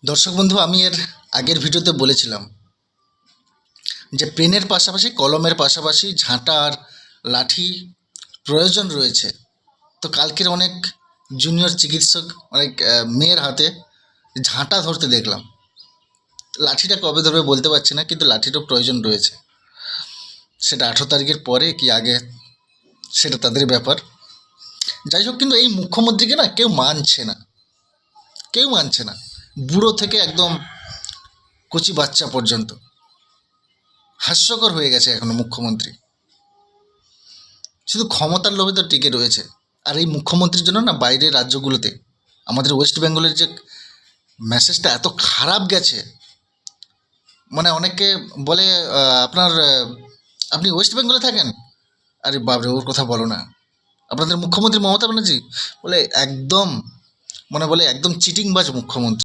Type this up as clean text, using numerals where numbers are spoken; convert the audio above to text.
দর্শক বন্ধু, আমি এর আগের ভিডিওতে বলেছিলাম যে পেনের পাশাপাশি কলমের পাশাপাশি ঝাঁটা আর লাঠি প্রয়োজন রয়েছে। তো কালকের অনেক জুনিয়র চিকিৎসক, অনেক মেয়ের হাতে ঝাঁটা ধরতে দেখলাম। লাঠিটা কবে ধরবে বলতে পারছি না, কিন্তু লাঠিরও প্রয়োজন রয়েছে। সেটা 18 তারিখের পরে কি আগে সেটা তাদের ব্যাপার। যাই হোক, কিন্তু এই মুখ্যমন্ত্রীকে না কেউ মানছে না, কেউ মানছে না। বুড়ো থেকে একদম কচি বাচ্চা পর্যন্ত হাস্যকর হয়ে গেছে এখনো মুখ্যমন্ত্রী। শুধু ক্ষমতার লোভে তো টিকে রয়েছে। আর এই মুখ্যমন্ত্রীর জন্য না বাইরের রাজ্যগুলোতে আমাদের ওয়েস্ট বেঙ্গলের যে মেসেজটা এত খারাপ গেছে, মানে অনেকে বলে আপনি ওয়েস্ট বেঙ্গলে থাকেন। আরে বাবরে, ওর কথা বলো না। আপনাদের মুখ্যমন্ত্রী মমতা ব্যানার্জি বলে একদম, বলে একদম চিটিংবাজ মুখ্যমন্ত্রী।